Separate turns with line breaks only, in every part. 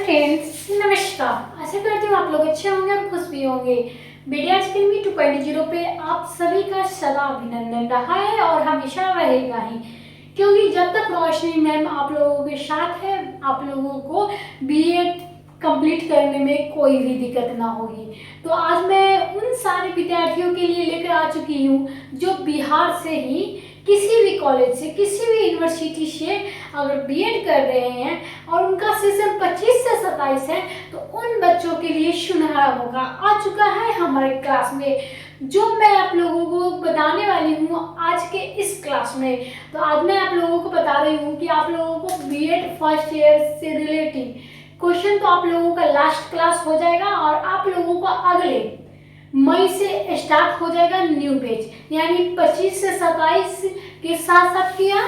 Friends, नमस्कार। आशा करती हूँ आप लोग अच्छे होंगे और खुश भी होंगे। मीडिया अकेडमी 2.0 पे आप सभी का सदा अभिनंदन रहा है और हमेशा रहेगा ही, क्योंकि जब तक रोशनी मैम आप लोगों के साथ है, आप लोगों को बीएड कंप्लीट करने में कोई भी दिक्कत ना होगी। तो आज मैं उन सारे विद्यार्थियों के लिए लेकर आ चुकी हूँ जो बिहार से ही किसी भी कॉलेज से, किसी भी यूनिवर्सिटी से अगर बीएड कर रहे हैं और उनका सेशन 25 से 27 है, तो उन बच्चों के लिए सुनहरा मौका आ चुका है हमारे क्लास में, जो मैं आप लोगों को बताने वाली हूँ आज के इस क्लास में। तो आज मैं आप लोगों को बता रही हूँ कि आप लोगों को बीएड फर्स्ट ईयर से रिलेटिव क्वेश्चन तो आप लोगों का लास्ट क्लास हो जाएगा और आप लोगों को अगले मई से स्टार्ट हो जाएगा न्यू बैच, यानी 25 से 27 के साथ साथ किया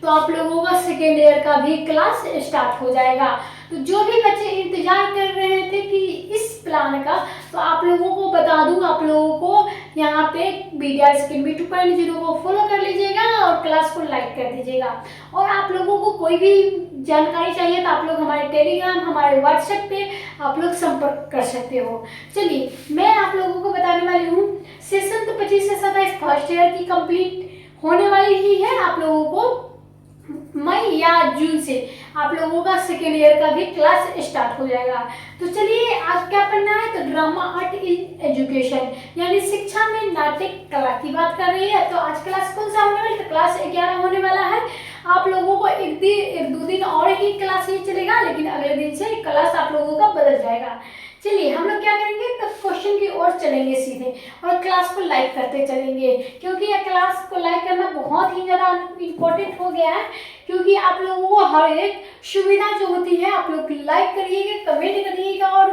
तो आप लोगों का सेकेंड ईयर का भी क्लास स्टार्ट हो जाएगा। तो जो भी बच्चे इंतजार कर रहे थे कि इस प्लान का, तो आप लोगों को बता दूं, आप लोगों को यहाँ पे मीडिया अकेडमी 2.0 को फॉलो कर लीजिएगा और क्लास को लाइक कर दीजिएगा। और आप लोगों को कोई भी जानकारी चाहिए तो आप लोग हमारे टेलीग्राम, हमारे व्हाट्सएप पे आप लोग संपर्क कर सकते हो। चलिए मैं आप लोगों को बताने वाली हूँ, सेशन तो 25 से 27 फर्स्ट ईयर की कंप्लीट होने वाली ही है। आप लोगों को मई या जून से आप लोगों का सेकेंड ईयर का भी क्लास स्टार्ट हो जाएगा। तो चलिए आज क्या पढ़ना है, तो ड्रामा आर्ट इन एजुकेशन यानी शिक्षा में नाटक कला की बात कर रही है। तो आज क्लास कौन सा होने वाला है, तो क्लास 11 होने वाला है। आप लोगों को एक दो दिन और ही क्लास ये चलेगा, लेकिन अगले दिन से क्लास आप लोगों का बदल जाएगा। चलिए हम लोग क्या करेंगे, तो क्वेश्चन की ओर चलेंगे सीधे और क्लास को लाइक करते चलेंगे, क्योंकि यह क्लास को लाइक करना बहुत ही ज़्यादा इम्पोर्टेंट हो गया है। क्योंकि आप लोगों को हर एक सुविधा जो होती है आप लोग लाइक करिएगा, कमेंट करिएगा और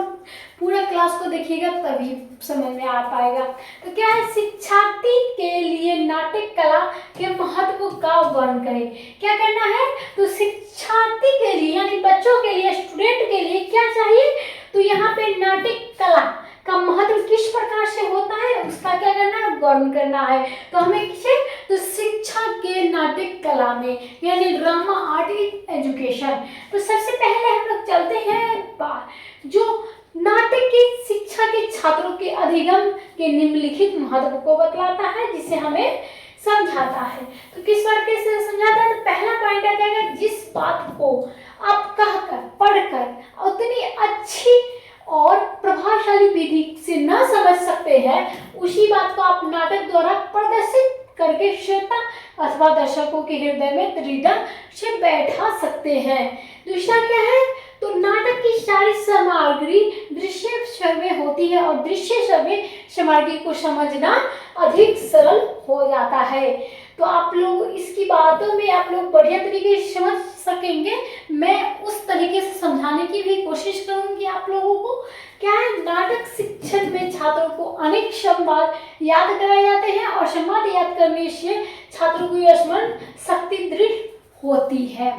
पूरा क्लास को देखिएगा, तभी समझ में आ पाएगा। तो क्या है, शिक्षार्थी के लिए नाटक कला के महत्व का वर्णन करें। क्या करना है, तो शिक्षार्थी के लिए यानी बच्चों के लिए, स्टूडेंट के लिए क्या चाहिए, तो यहाँ पे नाटक कला का महत्व किस प्रकार से होता है उसका क्या करना है, वर्णन करना है। तो हमें किसे, तो शिक्षा के नाटक कला में यानी ड्रामा आर्ट इन एजुकेशन। तो सबसे पहले हम लोग चलते हैं जो नाटक की शिक्षा के छात्रों के अधिगम के निम्नलिखित महत्व को बतलाता है, जिसे हमें समझाता है। तो किस प्रकार से समझाता है, तो पहला पॉइंट आ जाएगा, जिस बात को आप कहकर पढ़कर उतनी अच्छी और प्रभावशाली विधि से न समझ सकते हैं, उसी बात को आप नाटक द्वारा प्रदर्शित करके श्रोता अथवा दर्शकों के हृदय में दृढ़ता से बैठा सकते हैं। दूसरा क्या है, तो नाटक की सारी सामग्री दृश्य श्रव्य होती है और दृश्य श्रव्य सामग्री को समझना अधिक सरल हो जाता है। तो आप लोग इसकी बातों में आप लोग बढ़िया तरीके से समझ सकेंगे। मैं उस तरीके से समझाने की भी कोशिश करूंगी आप लोगों को। क्या है, नाटक शिक्षण में छात्रों को अनेक संवाद याद कराए जाते हैं और संवाद याद करने से छात्रों की स्मरण शक्ति दृढ़ होती है।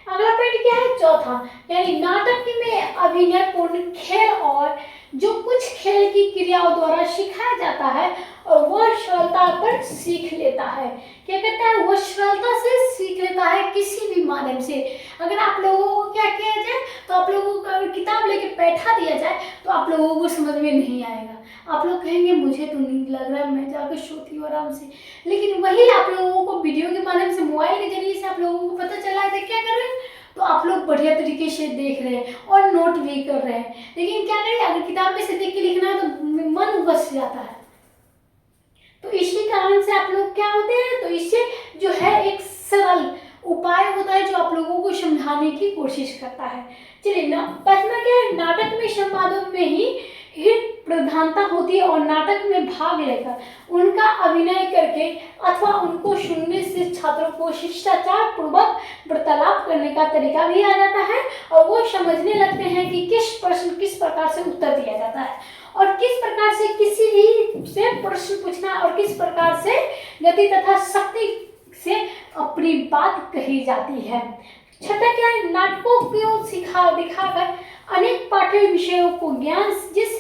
अगला पॉइंट क्या है, चौथा, यानी नाटक में अभिनय पूर्ण खेल और जो कुछ खेल की क्रियाओं द्वारा सिखाया जाता है और वह सरलता पर सीख लेता है। क्या कहता है, वह सरलता से सीख लेता है किसी भी माध्यम से। अगर आप लोगों को क्या किया जाए, तो आप लोगों को अगर किताब लेके बैठा दिया जाए तो आप लोगों को समझ में नहीं आएगा। आप लोग कहेंगे मुझे तो नींद लग रहा है, मैं जाकर सोती हूँ आराम से। लेकिन वही आप लोगों को वीडियो के माध्यम से, मोबाइल के जरिए से आप लोगों को पता चला है, क्या कर रहे हैं, तो आप लोग बढ़िया तरीके से देख रहे हैं और नोट भी कर रहे हैं। लेकिन क्या करें, अगर किताब में से देख के लिखना है तो मन बस जाता है। तो इसी कारण से आप लोग क्या होते हैं, तो इससे जो है एक सरल उपाय होता है जो आप लोगों को समझाने की कोशिश करता है। चलिए ना, पहला क्या है, नाटक में संवादों में ही प्रधानता होती है और नाटक में भाग लेकर उनका अभिनय करके अथवा उनको सुनने से छात्रों को शिष्टाचार पूर्वक वार्तालाप करने का तरीका भी आ जाता है और वो समझने लगते हैं कि किस प्रश्न किस प्रकार से उत्तर दिया जाता है और किस प्रकार से किसी भी से प्रश्न पूछना और किस प्रकार से गति तथा शक्ति से अपनी बात कही जाती है। छठा क्या है, नाटकों को दिखाकर अनेक पाठ्य विषयों को ज्ञान जिस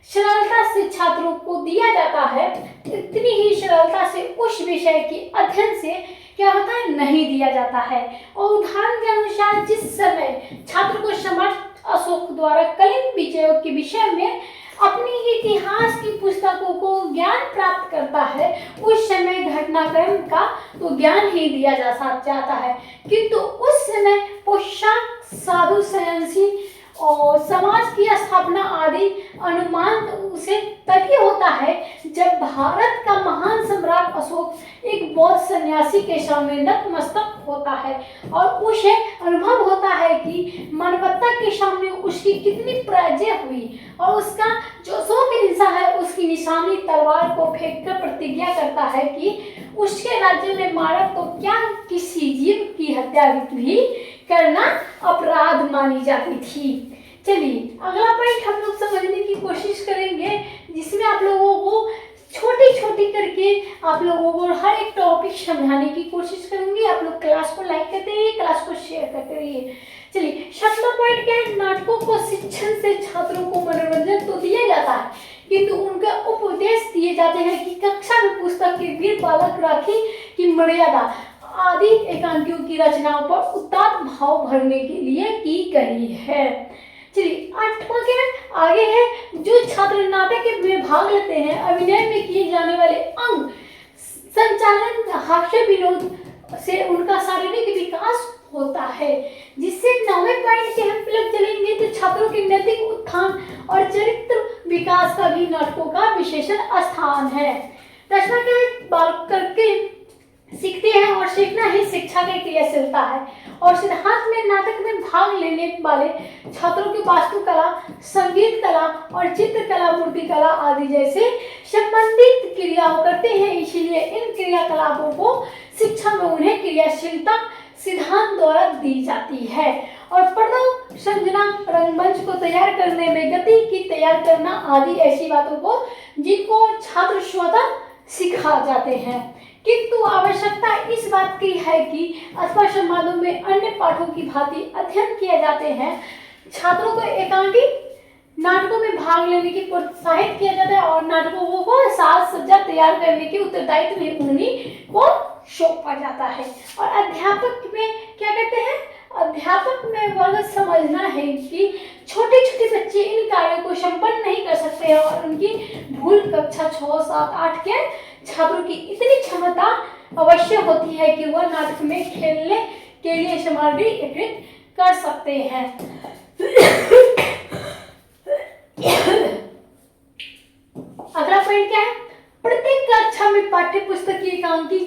सरलता से छात्रों को दिया जाता है, इतनी ही सरलता से उस विषय के अध्ययन से क्या होता है, नहीं दिया जाता है। और उदाहरण के अनुसार जिस समय छात्र को समर्थ अशोक द्वारा कलिंग विजयों के विषय में अपनी इतिहास की पुस्तकों को ज्ञान प्राप्त करता है, उस समय घटनाक्रम का तो ज्ञान ही दिया जाता है, किंतु उस समय पोशाक, साधु संन्यासी और समाज की स्थापना आदि अनुमान उसे तभी होता है जब भारत का महान सम्राट अशोक एक बौद्ध सन्यासी के सामने नतमस्तक होता है और उसे अनुभव होता है कि मानवता के सामने उसकी कितनी पराजय हुई और उसका जो शौक हिंसा है उसकी निशानी तलवार को फेंककर प्रतिज्ञा करता है कि उसके राज्य में मानव तो क्या किसी जीव की हत्या भी करना अपराध मानी जाती थी। चलिए अगला पॉइंट हम लोग समझने की कोशिश करेंगे, जिसमें आप लोगों को छोटी छोटी करके आप लोगों को हर एक टॉपिक समझाने की कोशिश करूंगी। आप लोग क्लास को लाइक करते रहिए, क्लास को शेयर करते रहिए। चलिए 7वां पॉइंट क्या है, नाटकों को शिक्षण से छात्रों को मनोरंजन तो दिया जाता है, किंतु उनका उपदेश दिए जाते हैं कि कक्षा में पुस्तक के वीर बालक राखी की मर्यादा आदि एकांकियों की रचनाओं पर उदात्त भाव भरने के लिए की गई है। चलिए 8वां क्या है, आगे है जो छात्र नाटक में भाग लेते हैं, अभिनय में किए जाने वाले अंग संचालन हास्य विनोद से उनका शारीरिक विकास होता है, जिससे 9वें पॉइंट के हम लोग चलेंगे तो छात्रों के नैतिक उत्थान और चरित्र विकास का भी नाटकों का विशेषण स्थान है। 10वां क्या है, बालक करके सीखते हैं और सीखना ही शिक्षा की क्रियाशीलता है और सिद्धांत में नाटक में भाग लेने वाले छात्रों की वास्तुकला, संगीत कला और चित्रकला, मूर्तिकला आदि जैसे संबंधित क्रियाओं करते हैं, इसीलिए इन क्रियाकलापों को शिक्षा में उन्हें क्रियाशीलता सिद्धांत द्वारा दी जाती है। और प्रणव संजना, रंगमंच को तैयार करने में गति की तैयार करना आदि ऐसी बातों को जिनको छात्र स्वतः सिखा जाते हैं, किंतु आवश्यकता इस बात की है कि अथवा संवादों में अन्य पाठों की भांति अध्ययन किए जाते हैं। छात्रों को एकांकी नाटकों में भाग लेने की प्रोत्साहित किया जाता है और नाटकों को साज सज्जा तैयार करने के उत्तरदायित्व में उन्हीं को सौंपा जाता है। और अध्यापक में क्या कहते हैं, अध्यापक में वर्ग समझना है कि छोटे छोटे बच्चे इन कार्यों को संपन्न नहीं कर सकते हैं और उनकी भूल कक्षा 6, 7, 8 के छात्रों की इतनी क्षमता अवश्य होती है कि वह नाटक में खेलने के लिए सामग्री एकत्रित कर सकते हैं। अगला पॉइंट क्या है, प्रत्येक कक्षा में पाठ्य पुस्तक की एकांकी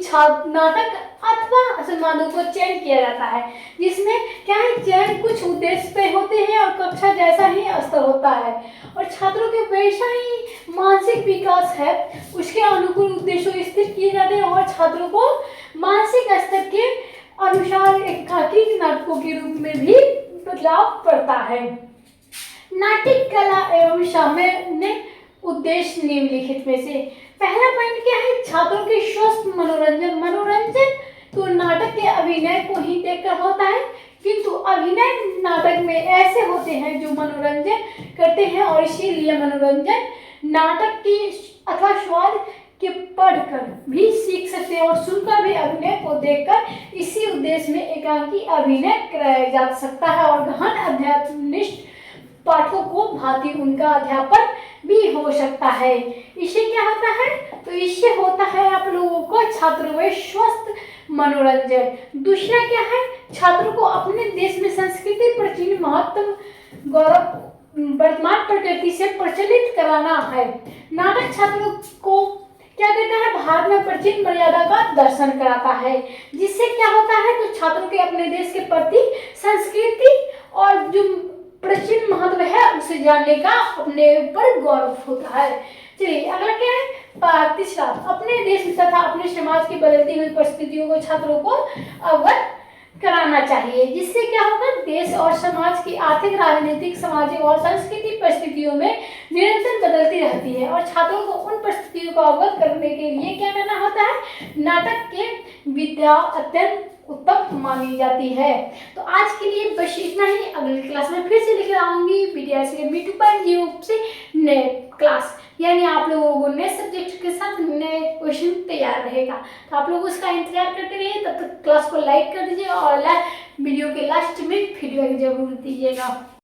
नाटक अथवा संवादों को चयन किया जाता है, जिसमें क्या है चयन कुछ उद्देश्य पे होते हैं और कक्षा जैसा ही स्तर होता है और छात्रों के वैसा ही मानसिक विकास है उसके अनुकूल उद्देश्य स्थिर किए जाते हैं और छात्रों को मानसिक स्तर के अनुसार एकांकी नाटकों के रूप में भी बदलाव पड़ता है। नाट्य कला एवं सामान्य उद्देश्य निम्नलिखित में से पहला पॉइंट क्या है, छात्रों के स्वस्थ मनोरंजन। मनोरंजन तो नाटक के अभिनय को ही देखकर होता है, किंतु अभिनय नाटक में ऐसे होते हैं जो मनोरंजन करते हैं और इसीलिए मनोरंजन नाटक की अथवा स्वाद के पढ़कर भी सीख सकते हैं और सुनकर भी अभिनय को देखकर इसी उद्देश्य में एकांकी अभिनय कराया जा सकता है और गहन अध्यात्मनिष्ठ पाठों को भांति उनका अध्यापन भी हो सकता है। इससे क्या होता है, तो इससे होता है आप लोगों को छात्रों में स्वस्थ मनोरंजन। दूसरा क्या है, छात्रों को अपने देश में संस्कृति, प्राचीन महत्व, गौरव, वर्तमान प्रकृति से प्रचलित कराना है। नाटक छात्रों को क्या करता है, भारत में प्राचीन मर्यादा का दर्शन कराता है, जिससे क्या होता है तो छात्रों के अपने देश के प्रति संस्कृति और जो प्राचीन महत्व है उसे जानने का अपने ऊपर गौरव होता है। चलिए अगला क्या है, तीसरा, अपने देश तथा अपने समाज की बदलती हुई परिस्थितियों को छात्रों को अवगत कराना चाहिए, जिससे क्या होगा देश और समाज की आर्थिक, राजनीतिक, सामाजिक और सांस्कृतिक परिस्थितियों में निरंतर बदलती रहती है और छात्रों को उन परिस्थितियों को अवगत करने के लिए क्या करना होता है, नाटक के विद्या अत्यंत उत्तम मानी जाती है। तो आज के लिए बस इतना ही, अगली क्लास में फिर से लेकर आऊंगी पीडीएस अकेडमी 2.0 से नए क्लास, यानी आप लोगों को नए सब्जेक्ट के साथ नए क्वेश्चन तैयार रहेगा। तो आप लोग उसका इंतजार करते रहिए, तब तक क्लास को लाइक कर दीजिए और वीडियो के लास्ट में फीडबैक जरूर दीजिएगा।